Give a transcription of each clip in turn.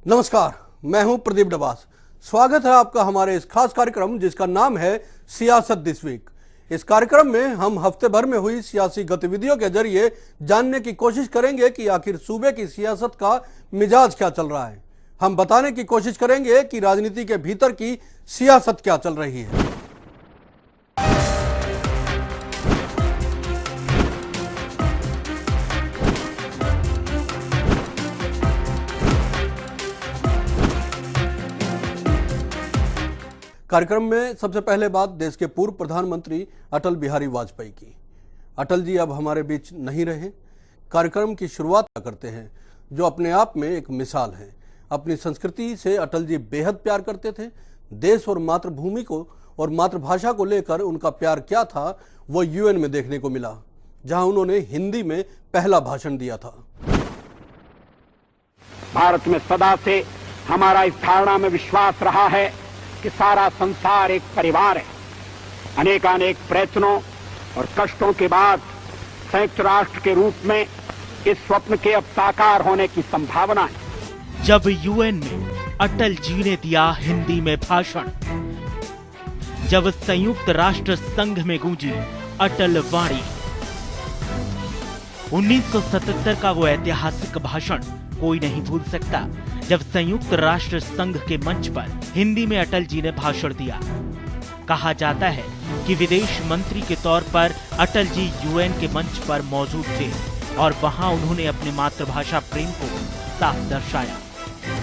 नमस्कार, मैं हूं प्रदीप डबास। स्वागत है आपका हमारे इस खास कार्यक्रम जिसका नाम है सियासत दिस वीक। इस कार्यक्रम में हम हफ्ते भर में हुई सियासी गतिविधियों के जरिए जानने की कोशिश करेंगे कि आखिर सूबे की सियासत का मिजाज क्या चल रहा है। हम बताने की कोशिश करेंगे कि राजनीति के भीतर की सियासत क्या चल रही है। कार्यक्रम में सबसे पहले बात देश के पूर्व प्रधानमंत्री अटल बिहारी वाजपेयी की। अटल जी अब हमारे बीच नहीं रहे। कार्यक्रम की शुरुआत करते हैं जो अपने आप में एक मिसाल है। अपनी संस्कृति से अटल जी बेहद प्यार करते थे। देश और मातृभूमि को और मातृभाषा को लेकर उनका प्यार क्या था वो यूएन में देखने को मिला, जहां उन्होंने हिंदी में पहला भाषण दिया था। भारत में सदा से हमारा इस धारणा में विश्वास रहा है कि सारा संसार एक परिवार है। अनेकानेक प्रयत्नों और कष्टों के बाद संयुक्त राष्ट्र के रूप में इस स्वप्न के अब साकार होने की संभावना है। जब यूएन में अटल जी ने दिया हिंदी में भाषण, जब संयुक्त राष्ट्र संघ में गूंजी अटल वाणी, 1977 का वो ऐतिहासिक भाषण कोई नहीं भूल सकता, जब संयुक्त राष्ट्र संघ के मंच पर हिंदी में अटल जी ने भाषण दिया। कहा जाता है कि विदेश मंत्री के तौर पर अटल जी यूएन के मंच पर मौजूद थे और वहां उन्होंने अपनी मातृभाषा प्रेम को साफ दर्शाया।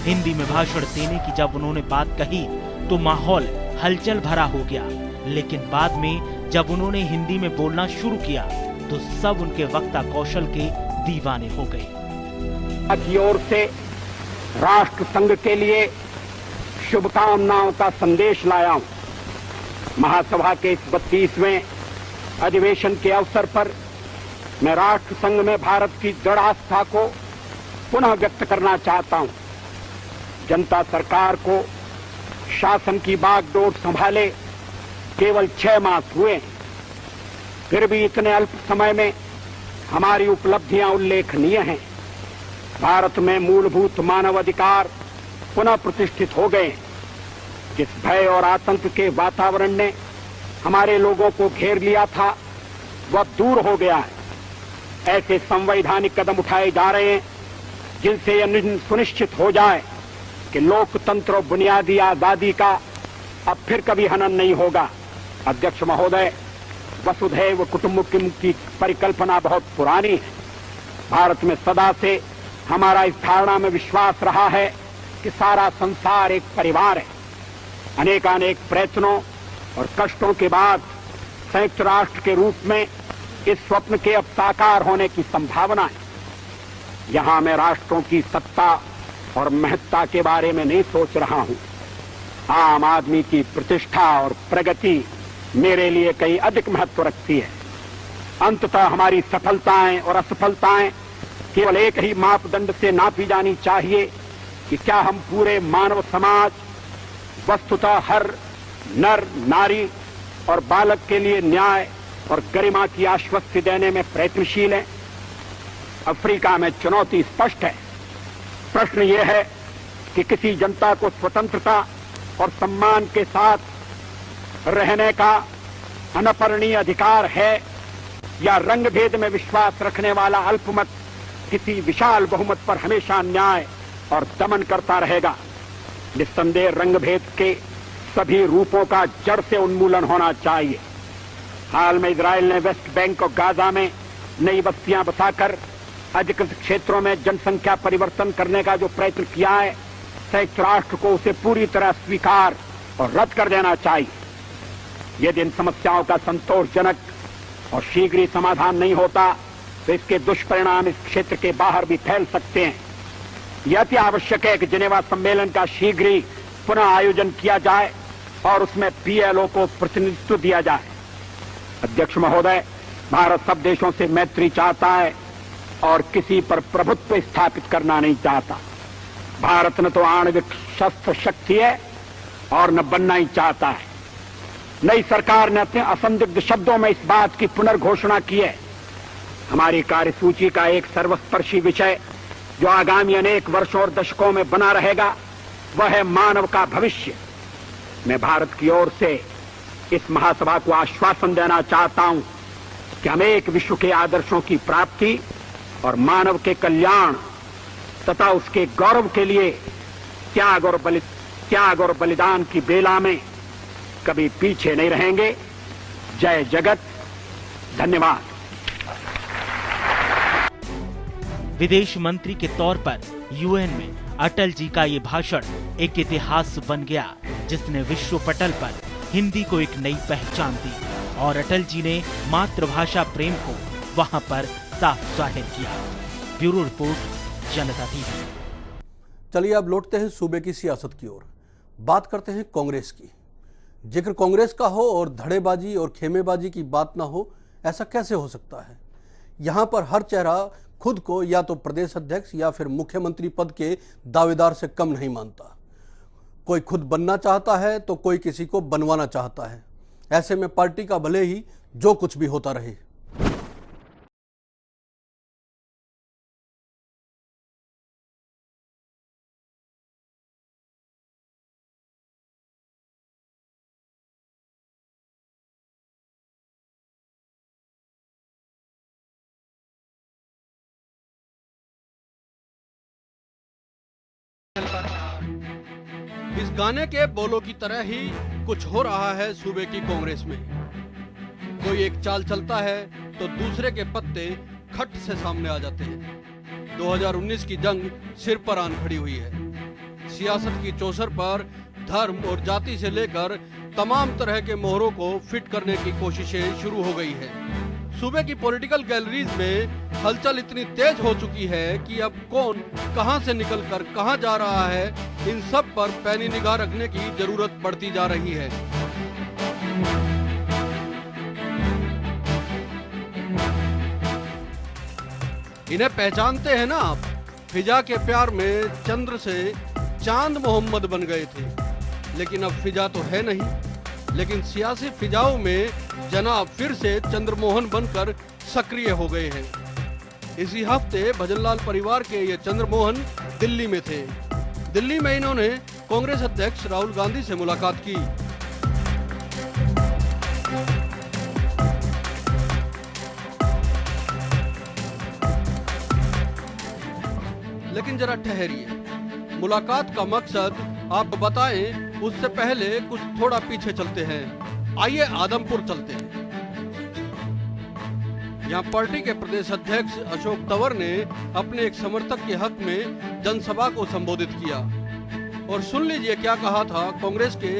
हिंदी में भाषण देने की जब उन्होंने बात कही तो माहौल हलचल भरा हो गया, लेकिन बाद में जब उन्होंने हिंदी में बोलना शुरू किया तो सब उनके वक्ता कौशल के दीवाने हो गए। की ओर से राष्ट्र संघ के लिए शुभकामनाओं का संदेश लाया हूं। महासभा के इस 32वें अधिवेशन के अवसर पर मैं राष्ट्र संघ में भारत की दृढ़ आस्था को पुनः व्यक्त करना चाहता हूं। जनता सरकार को शासन की बागडोर संभाले केवल 6 मास हुए, फिर भी इतने अल्प समय में हमारी उपलब्धियां उल्लेखनीय हैं। भारत में मूलभूत मानव अधिकार पुनः प्रतिष्ठित हो गए। जिस भय और आतंक के वातावरण ने हमारे लोगों को घेर लिया था वह दूर हो गया है। ऐसे संवैधानिक कदम उठाए जा रहे हैं जिनसे यह सुनिश्चित हो जाए कि लोकतंत्र और बुनियादी आजादी का अब फिर कभी हनन नहीं होगा। अध्यक्ष महोदय, वसुधैव कुटुंबकम की परिकल्पना बहुत पुरानी है। भारत में सदा से हमारा इस धारणा में विश्वास रहा है कि सारा संसार एक परिवार है। अनेकानेक प्रयत्नों और कष्टों के बाद संयुक्त राष्ट्र के रूप में इस स्वप्न के अब साकार होने की संभावना है। यहां मैं राष्ट्रों की सत्ता और महत्ता के बारे में नहीं सोच रहा हूं। आम आदमी की प्रतिष्ठा और प्रगति मेरे लिए कहीं अधिक महत्व रखती है। अंततः हमारी सफलताएं और असफलताएं केवल एक ही मापदंड से नापी जानी चाहिए कि क्या हम पूरे मानव समाज, वस्तुतः हर नर नारी और बालक के लिए न्याय और गरिमा की आश्वस्ति देने में प्रयत्नशील हैं। अफ्रीका में चुनौती स्पष्ट है। प्रश्न यह है कि किसी जनता को स्वतंत्रता और सम्मान के साथ रहने का अनपरणीय अधिकार है या रंगभेद में विश्वास रखने वाला अल्पमत किसी विशाल बहुमत पर हमेशा न्याय और दमन करता रहेगा। निस्संदेह रंगभेद के सभी रूपों का जड़ से उन्मूलन होना चाहिए। हाल में इजराइल ने वेस्ट बैंक और गाजा में नई बस्तियां बसाकर अधिकृत क्षेत्रों में जनसंख्या परिवर्तन करने का जो प्रयत्न किया है, संयुक्त राष्ट्र को उसे पूरी तरह स्वीकार और रद्द कर देना चाहिए। यदि इन समस्याओं का संतोषजनक और शीघ्र ही समाधान नहीं होता तो इसके दुष्परिणाम इस क्षेत्र के बाहर भी फैल सकते हैं। यह अति आवश्यक है कि जिनेवा सम्मेलन का शीघ्र ही पुनः आयोजन किया जाए और उसमें पीएलओ को प्रतिनिधित्व दिया जाए। अध्यक्ष महोदय, भारत सब देशों से मैत्री चाहता है और किसी पर प्रभुत्व स्थापित करना नहीं चाहता। भारत न तो आणविक शस्त्र शक्ति है और न बनना ही चाहता है। नई सरकार ने अपने असंदिग्ध शब्दों में इस बात की पुनर्घोषणा की है। हमारी कार्यसूची का एक सर्वस्पर्शी विषय जो आगामी अनेक वर्षों और दशकों में बना रहेगा वह है मानव का भविष्य। मैं भारत की ओर से इस महासभा को आश्वासन देना चाहता हूं कि हम एक विश्व के आदर्शों की प्राप्ति और मानव के कल्याण तथा उसके गौरव के लिए त्याग और बलिदान की बेला में कभी पीछे नहीं रहेंगे। जय जगत। धन्यवाद। विदेश मंत्री के तौर पर यूएन में अटल जी का ये भाषण एक इतिहास बन गया, जिसने विश्व पटल पर हिंदी को एक नई पहचान दी और अटल जी ने मातृभाषा प्रेम को वहां पर साफ जाहिर किया। ब्यूरो रिपोर्ट, जनता टीवी। चलिए अब लौटते हैं सूबे की सियासत की ओर। बात करते हैं कांग्रेस की। जिक्र कांग्रेस का हो और धड़ेबाजी और खेमेबाजी की बात ना हो, ऐसा कैसे हो सकता है? यहां पर हर चेहरा खुद को या तो प्रदेश अध्यक्ष या फिर मुख्यमंत्री पद के दावेदार से कम नहीं मानता। कोई खुद बनना चाहता है तो कोई किसी को बनवाना चाहता है। ऐसे में पार्टी का भले ही जो कुछ भी होता रहे। इस गाने के बोलों की तरह ही कुछ हो रहा है सूबे की कांग्रेस में। कोई एक चाल चलता है तो दूसरे के पत्ते खट से सामने आ जाते हैं। 2019 की जंग सिर पर आन खड़ी हुई है। सियासत की चौसर पर धर्म और जाति से लेकर तमाम तरह के मोहरों को फिट करने की कोशिशें शुरू हो गई है। सूबे की पॉलिटिकल गैलरीज में हलचल इतनी तेज हो चुकी है कि अब कौन कहां से निकलकर कहां जा रहा है, इन सब पर पैनी निगाह रखने की जरूरत पड़ती जा रही है। इन्हें पहचानते हैं ना आप? फिजा के प्यार में चंद्र से चांद मोहम्मद बन गए थे, लेकिन अब फिजा तो है नहीं। लेकिन सियासी फिजाओं में जनाब फिर से चंद्रमोहन बनकर सक्रिय हो गए हैं। इसी हफ्ते भजनलाल परिवार के ये चंद्रमोहन दिल्ली में थे। दिल्ली में इन्होंने कांग्रेस अध्यक्ष राहुल गांधी से मुलाकात की। लेकिन जरा ठहरिए, मुलाकात का मकसद आप बताएं, उससे पहले कुछ थोड़ा पीछे चलते हैं। आइए आदमपुर चलते हैं। यहाँ पार्टी के प्रदेश अध्यक्ष अशोक तंवर ने अपने एक समर्थक के हक में जनसभा को संबोधित किया। और सुन लीजिए क्या कहा था कांग्रेस के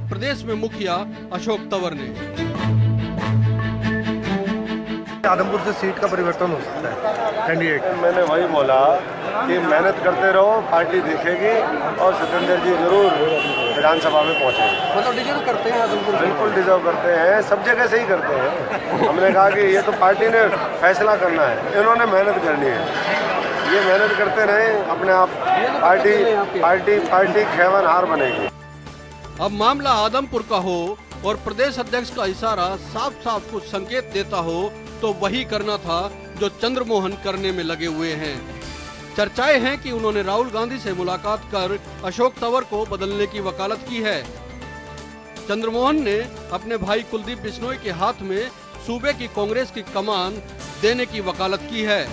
प्रदेश में मुखिया अशोक तंवर ने। आदमपुर से सीट का परिवर्तन हो सकता है कैंडिडेट। मैंने वही बोला कि मेहनत करते रहो, पार्टी देखेगी और सत्येंद्र जी जरूर विधानसभा में पहुंचेंगे। मतलब डिजर्व करते हैं आदमपुर? बिल्कुल डिजर्व करते हैं, सब जगह से ही करते हैं। हमने कहा कि ये तो पार्टी ने फैसला करना है, इन्होंने मेहनत करनी है। ये मेहनत करते रहे, अपने आप पार्टी खेवन हार बनेगी। अब मामला आदमपुर का हो और प्रदेश अध्यक्ष का इशारा साफ साफ कुछ संकेत देता हो तो वही करना था जो चंद्रमोहन करने में लगे हुए हैं। चर्चाएं हैं कि उन्होंने राहुल गांधी से मुलाकात कर अशोक तंवर को बदलने की वकालत की है। चंद्रमोहन ने अपने भाई कुलदीप बिश्नोई के हाथ में सूबे की कांग्रेस की कमान देने की वकालत की है।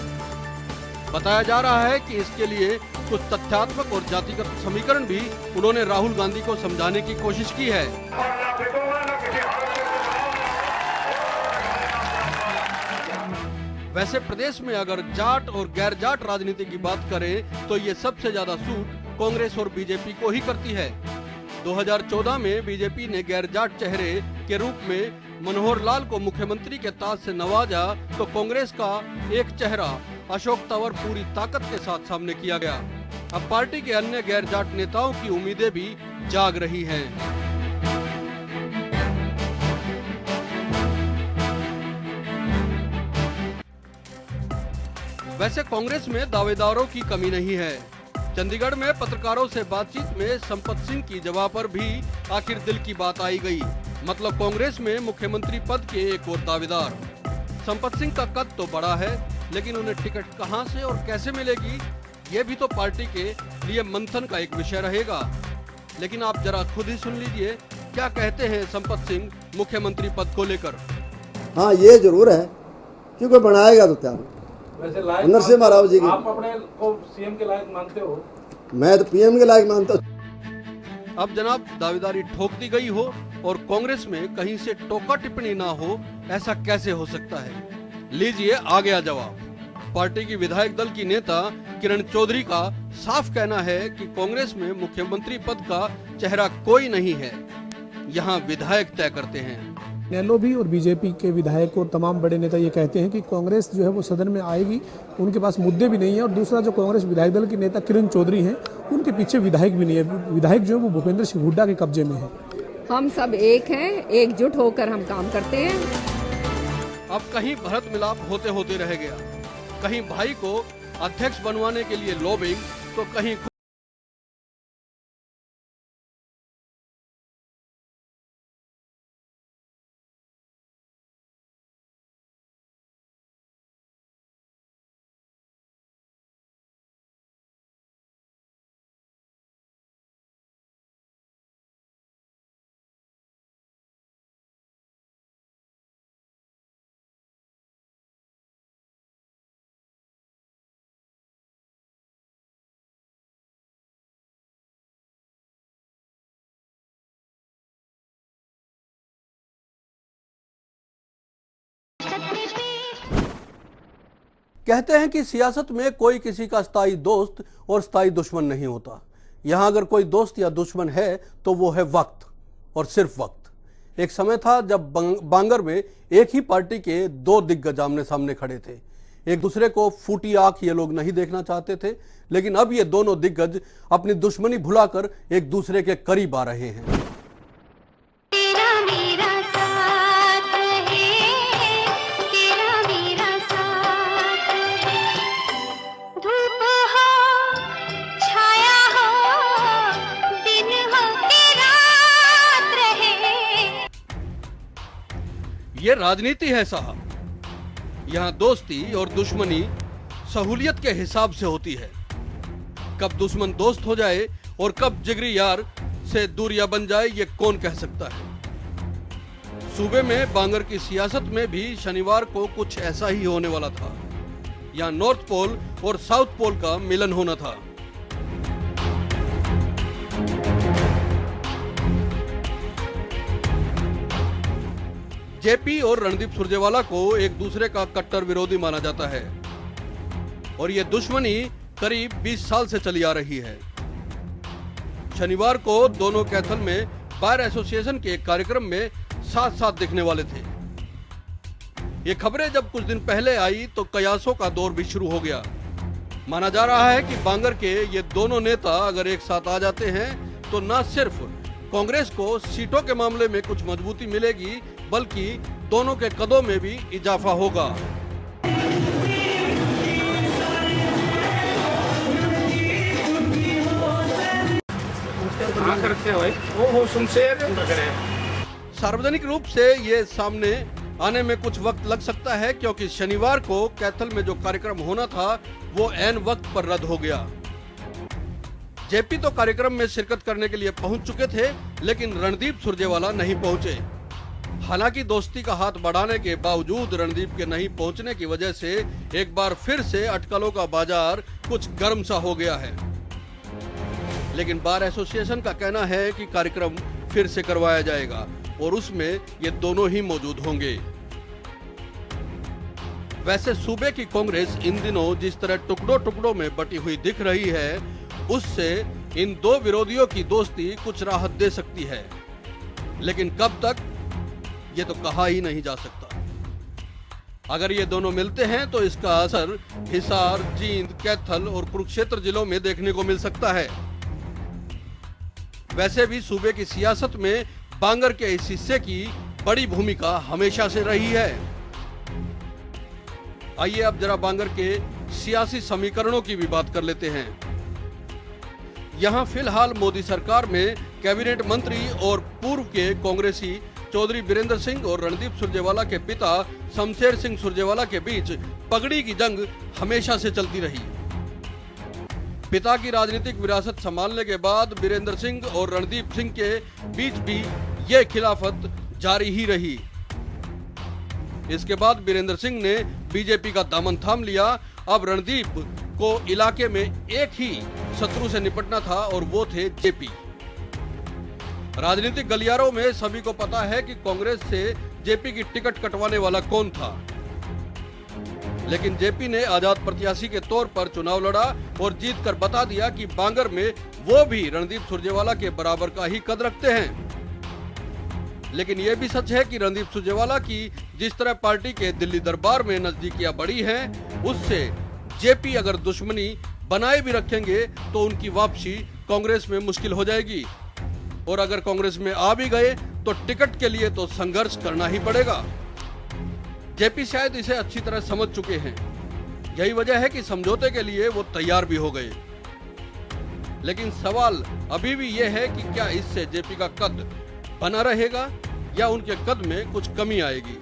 बताया जा रहा है कि इसके लिए कुछ तथ्यात्मक और जातिगत समीकरण भी उन्होंने राहुल गांधी को समझाने की कोशिश की है। वैसे प्रदेश में अगर जाट और गैर जाट राजनीति की बात करें तो ये सबसे ज्यादा सूट कांग्रेस और बीजेपी को ही करती है। 2014 में बीजेपी ने गैर जाट चेहरे के रूप में मनोहर लाल को मुख्यमंत्री के ताज से नवाजा तो कांग्रेस का एक चेहरा अशोक तंवर पूरी ताकत के साथ सामने किया गया। अब पार्टी के अन्य गैर जाट नेताओं की उम्मीदें भी जाग रही हैं। वैसे कांग्रेस में दावेदारों की कमी नहीं है। चंडीगढ़ में पत्रकारों से बातचीत में संपत सिंह की जवाब पर भी आखिर दिल की बात आई गई। मतलब कांग्रेस में मुख्यमंत्री पद के एक और दावेदार। संपत सिंह का कद तो बड़ा है, लेकिन उन्हें टिकट कहां से और कैसे मिलेगी, ये भी तो पार्टी के लिए मंथन का एक विषय रहेगा। लेकिन आप जरा खुद ही सुन लीजिए क्या कहते हैं संपत सिंह मुख्यमंत्री पद को लेकर। हाँ, ये जरूर है क्योंकि बनाएगा तो क्या नरसिम्हा राव जी की। आप अपने को सीएम के लायक मानते हो? मैं तो पीएम के लायक मानता हूँ। अब जनाब दावेदारी ठोक दी गई हो और कांग्रेस में कहीं से टोका टिप्पणी ना हो, ऐसा कैसे हो सकता है? लीजिए आ गया जवाब। पार्टी की विधायक दल की नेता किरण चौधरी का साफ कहना है कि कांग्रेस में मुख्यमंत्री पद का चेहरा कोई नहीं है, यहाँ विधायक तय करते हैं। इनेलो भी और बीजेपी के विधायक और तमाम बड़े नेता ये कहते हैं कि कांग्रेस जो है वो सदन में आएगी, उनके पास मुद्दे भी नहीं है। और दूसरा, जो कांग्रेस विधायक दल के नेता किरण चौधरी हैं, उनके पीछे विधायक भी नहीं है। विधायक जो है वो भूपेंद्र सिंह हुड्डा के कब्जे में है। हम सब एक हैं, एकजुट होकर हम काम करते हैं। अब कहीं भरत मिलाप होते होते रह गया, कहीं भाई को अध्यक्ष बनवाने के लिए लॉबिंग, तो कहीं कहते हैं कि सियासत में कोई किसी का स्थायी दोस्त और स्थायी दुश्मन नहीं होता। यहाँ अगर कोई दोस्त या दुश्मन है तो वो है वक्त, और सिर्फ वक्त। एक समय था जब बांगर में एक ही पार्टी के दो दिग्गज आमने सामने खड़े थे। एक दूसरे को फूटी आंख ये लोग नहीं देखना चाहते थे, लेकिन अब ये दोनों दिग्गज अपनी दुश्मनी भुलाकर एक दूसरे के करीब आ रहे हैं। ये राजनीति है साहब। यहाँ दोस्ती और दुश्मनी सहूलियत के हिसाब से होती है। कब दुश्मन दोस्त हो जाए और कब जिगरी यार से दूरियां बन जाए, ये कौन कह सकता है। सूबे में बांगर की सियासत में भी शनिवार को कुछ ऐसा ही होने वाला था। यहाँ नॉर्थ पोल और साउथ पोल का मिलन होना था। जेपी और रणदीप सुरजेवाला को एक दूसरे का कट्टर विरोधी माना जाता है और ये दुश्मनी करीब 20 साल से चली आ रही है। शनिवार को दोनों कैथल में बार एसोसिएशन के एक कार्यक्रम में साथ साथ दिखने वाले थे। ये खबरें जब कुछ दिन पहले आई तो कयासों का दौर भी शुरू हो गया। माना जा रहा है कि बांगर के ये दोनों नेता अगर एक साथ आ जाते हैं तो न सिर्फ कांग्रेस को सीटों के मामले में कुछ मजबूती मिलेगी, बल्कि दोनों के कदों में भी इजाफा होगा। सार्वजनिक रूप से ये सामने आने में कुछ वक्त लग सकता है, क्योंकि शनिवार को कैथल में जो कार्यक्रम होना था वो ऐन वक्त पर रद्द हो गया। जेपी तो कार्यक्रम में शिरकत करने के लिए पहुंच चुके थे, लेकिन रणदीप सुरजेवाला नहीं पहुंचे। हालांकि दोस्ती का हाथ बढ़ाने के बावजूद रणदीप के नहीं पहुंचने की वजह से एक बार फिर से अटकलों का बाजार कुछ गर्म सा हो गया है। लेकिन बार एसोसिएशन का कहना है कि कार्यक्रम फिर से करवाया जाएगा और उसमें ये दोनों ही मौजूद होंगे। वैसे सूबे की कांग्रेस इन दिनों जिस तरह टुकड़ों टुकड़ों में बटी हुई दिख रही है, उससे इन दो विरोधियों की दोस्ती कुछ राहत दे सकती है, लेकिन कब तक ये तो कहा ही नहीं जा सकता। अगर ये दोनों मिलते हैं तो इसका असर हिसार, जींद, कैथल और कुरुक्षेत्र जिलों में देखने को मिल सकता है। वैसे भी सूबे की सियासत में बांगर के इस हिस्से की बड़ी भूमिका हमेशा से रही है। आइए अब जरा बांगर के सियासी समीकरणों की भी बात कर लेते हैं। यहां फिलहाल मोदी सरकार में कैबिनेट मंत्री और पूर्व के कांग्रेसी चौधरी बीरेंद्र सिंह और रणदीप सुरजेवाला के पिता शमशेर सिंह सुरजेवाला के बीच पगड़ी की जंग हमेशा से चलती रही। पिता की राजनीतिक विरासत संभालने के बाद बीरेंद्र सिंह और रणदीप सिंह के बीच भी ये खिलाफत जारी ही रही। इसके बाद बीरेंद्र सिंह ने बीजेपी का दामन थाम लिया। अब रणदीप को इलाके में एक ही शत्रु से निपटना था और वो थे जेपी। राजनीतिक गलियारों में सभी को पता है कि कांग्रेस से जेपी की टिकट कटवाने वाला कौन था, लेकिन जेपी ने आजाद प्रत्याशी के तौर पर चुनाव लड़ा और जीतकर बता दिया कि बांगर में वो भी रणदीप सुरजेवाला के बराबर का ही कद रखते हैं। लेकिन यह भी सच है कि रणदीप सुरजेवाला की जिस तरह पार्टी के दिल्ली दरबार में नजदीकियां बढ़ी हैं, उससे जेपी अगर दुश्मनी बनाए भी रखेंगे तो उनकी वापसी कांग्रेस में मुश्किल हो जाएगी, और अगर कांग्रेस में आ भी गए तो टिकट के लिए तो संघर्ष करना ही पड़ेगा। जेपी शायद इसे अच्छी तरह समझ चुके हैं। यही वजह है कि समझौते के लिए वो तैयार भी हो गए। लेकिन सवाल अभी भी यह है कि क्या इससे जेपी का कद बना रहेगा या उनके कद में कुछ कमी आएगी।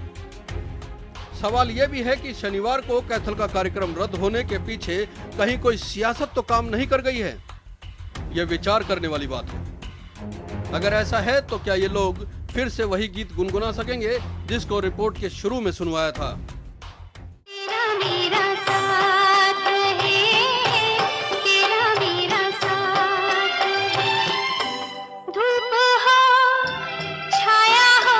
सवाल यह भी है कि शनिवार को कैथल का कार्यक्रम रद्द होने के पीछे कहीं कोई सियासत तो काम नहीं कर गई है। यह विचार करने वाली बात है। अगर ऐसा है तो क्या ये लोग फिर से वही गीत गुनगुना सकेंगे जिसको रिपोर्ट के शुरू में सुनवाया था। तेरा मेरा साथ है, तेरा मेरा साथ है, धूप हो छाया हो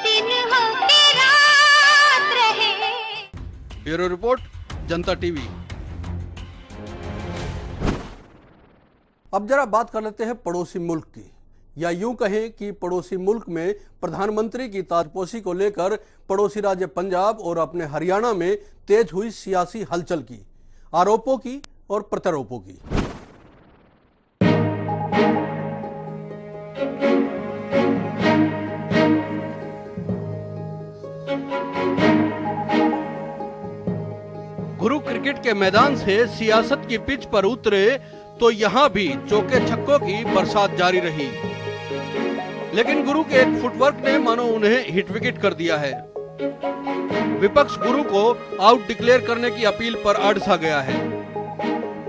दिन हो के रात रहे। ब्यूरो रिपोर्ट, जनता टीवी। अब जरा बात कर लेते हैं पड़ोसी मुल्क की, या यूं कहें कि पड़ोसी मुल्क में प्रधानमंत्री की ताजपोशी को लेकर पड़ोसी राज्य पंजाब और अपने हरियाणा में तेज हुई सियासी हलचल की, आरोपों की और प्रत्यारोपों की। गुरु क्रिकेट के मैदान से सियासत की पिच पर उतरे तो यहां भी चौके छक्कों की बरसात जारी रही, लेकिन गुरु के एक फुटवर्क ने मानो उन्हें हिट विकेट कर दिया है। विपक्ष गुरु को आउट डिक्लेयर करने की अपील पर अड़ सा गया है।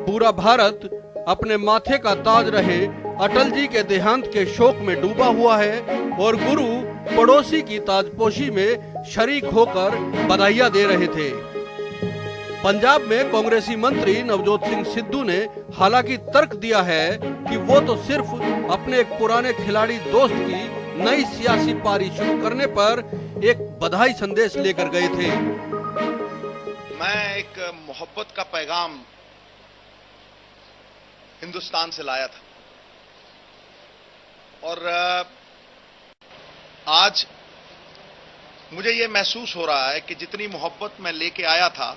पूरा भारत अपने माथे का ताज रहे अटल जी के देहांत के शोक में डूबा हुआ है और गुरु पड़ोसी की ताजपोशी में शरीक होकर बधाइयां दे रहे थे। पंजाब में कांग्रेसी मंत्री नवजोत सिंह सिद्धू ने हालांकि तर्क दिया है कि वो तो सिर्फ अपने एक पुराने खिलाड़ी दोस्त की नई सियासी पारी शुरू करने पर एक बधाई संदेश लेकर गए थे। मैं एक मोहब्बत का पैगाम हिंदुस्तान से लाया था और आज मुझे ये महसूस हो रहा है कि जितनी मोहब्बत मैं लेके आया था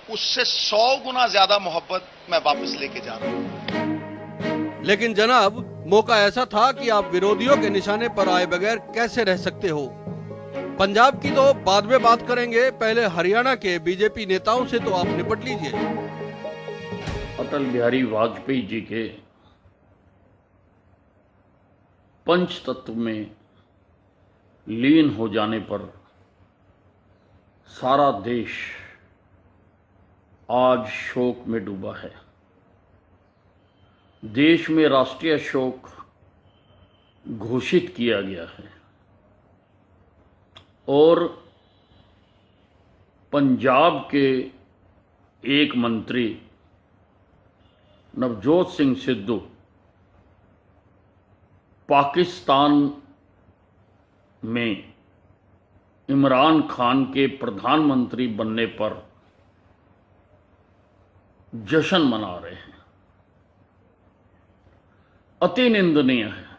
उससे 100 गुना ज्यादा मोहब्बत मैं वापस लेके जा रहा हूं। लेकिन जनाब, मौका ऐसा था कि आप विरोधियों के निशाने पर आए बगैर कैसे रह सकते हो। पंजाब की तो बाद में बात करेंगे, पहले हरियाणा के बीजेपी नेताओं से तो आप निपट लीजिए। अटल बिहारी वाजपेयी जी के पंच तत्व में लीन हो जाने पर सारा देश आज शोक में डूबा है। देश में राष्ट्रीय शोक घोषित किया गया है और पंजाब के एक मंत्री नवजोत सिंह सिद्धू पाकिस्तान में इमरान खान के प्रधानमंत्री बनने पर जश्न मना रहे हैं। अति निंदनीय है।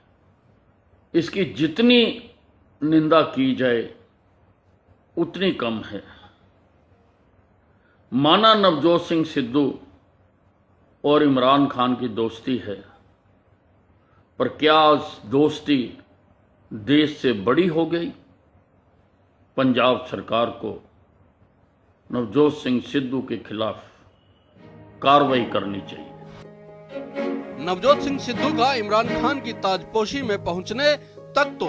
इसकी जितनी निंदा की जाए उतनी कम है। माना नवजोत सिंह सिद्धू और इमरान खान की दोस्ती है, पर क्या दोस्ती देश से बड़ी हो गई? पंजाब सरकार को नवजोत सिंह सिद्धू के खिलाफ कार्रवाई करनी चाहिए। नवजोत सिंह सिद्धू का इमरान खान की ताजपोशी में पहुंचने तक तो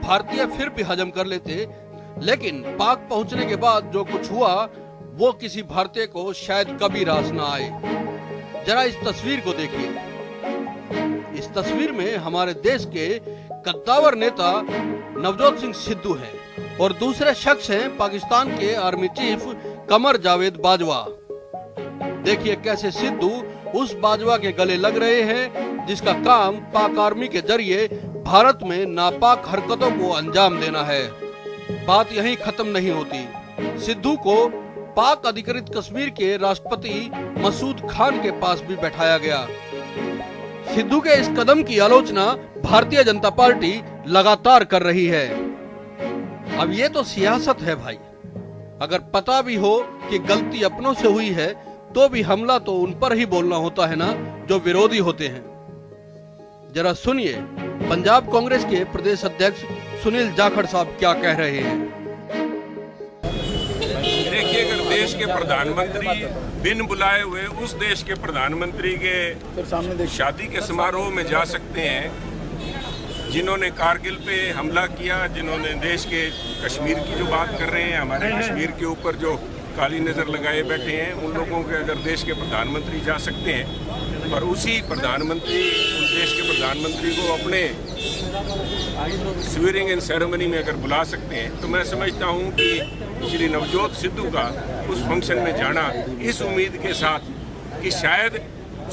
भारतीय फिर भी हजम कर लेते, लेकिन पाक पहुंचने के बाद जो कुछ हुआ वो किसी भारतीय को शायद कभी रास ना आए। जरा इस तस्वीर को देखिए। इस तस्वीर में हमारे देश के कद्दावर नेता नवजोत सिंह सिद्धू हैं और दूसरे शख्स हैं पाकिस्तान के आर्मी चीफ कमर जावेद बाजवा। देखिए कैसे सिद्धू उस बाजवा के गले लग रहे हैं जिसका काम पाक आर्मी के जरिए भारत में नापाक हरकतों को अंजाम देना है। बात यहीं खत्म नहीं होती। सिद्धू को पाक अधिकृत कश्मीर के राष्ट्रपति मसूद खान के पास भी बैठाया गया। सिद्धू के इस कदम की आलोचना भारतीय जनता पार्टी लगातार कर रही है। अब ये तो सियासत है भाई। अगर पता भी हो कि गलती अपनों से हुई है तो भी हमला तो उन पर ही बोलना होता है ना जो विरोधी होते हैं। जरा सुनिए पंजाब कांग्रेस के प्रदेश अध्यक्ष सुनील जाखड़ साहब क्या कह रहे हैं। देखिए, अगर देश के प्रधानमंत्री बिन बुलाए हुए उस देश के प्रधानमंत्री के शादी के समारोह में जा सकते हैं, जिन्होंने कारगिल पे हमला किया, जिन्होंने देश के कश्मीर की जो बात कर रहे हैं, हमारे कश्मीर के ऊपर जो काली नज़र लगाए बैठे हैं, उन लोगों के अगर देश के प्रधानमंत्री जा सकते हैं और उसी प्रधानमंत्री उस देश के प्रधानमंत्री को अपने स्वीयरिंग इन सेरेमनी में अगर बुला सकते हैं, तो मैं समझता हूं कि श्री नवजोत सिद्धू का उस फंक्शन में जाना इस उम्मीद के साथ कि शायद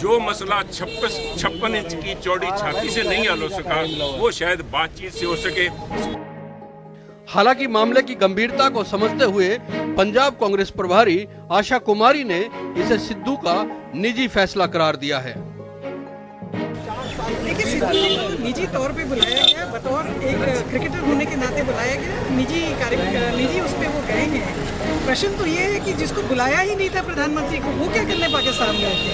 जो मसला 56 इंच की चौड़ी छाती से नहीं हल हो सका, वो शायद बातचीत से हो सके। हालांकि मामले की गंभीरता को समझते हुए पंजाब कांग्रेस प्रभारी आशा कुमारी ने इसे सिद्धू का निजी फैसला करार दिया है। देखिए, सिद्धू को निजी तौर पे बुलाया गया, बतौर एक क्रिकेटर होने के नाते बुलाया गया, निजी उस पे वो गए हैं। प्रश्न तो ये है कि जिसको बुलाया ही नहीं था प्रधानमंत्री को, वो क्या करने पाकिस्तान गए थे?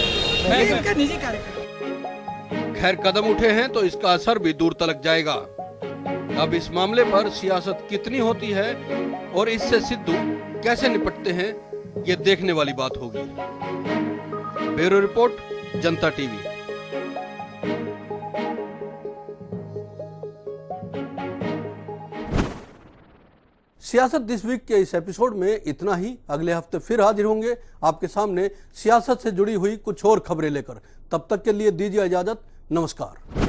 ये इनका निजी कार्यक्रम। खैर, कदम उठे हैं तो इसका असर भी दूर तलक जाएगा। अब इस मामले पर सियासत कितनी होती है और इससे सिद्धू कैसे निपटते हैं, ये देखने वाली बात होगी। ब्यूरो रिपोर्ट, जनता टीवी। सियासत दिस वीक के इस एपिसोड में इतना ही। अगले हफ्ते फिर हाजिर होंगे आपके सामने सियासत से जुड़ी हुई कुछ और खबरें लेकर। तब तक के लिए दीजिए इजाजत। नमस्कार।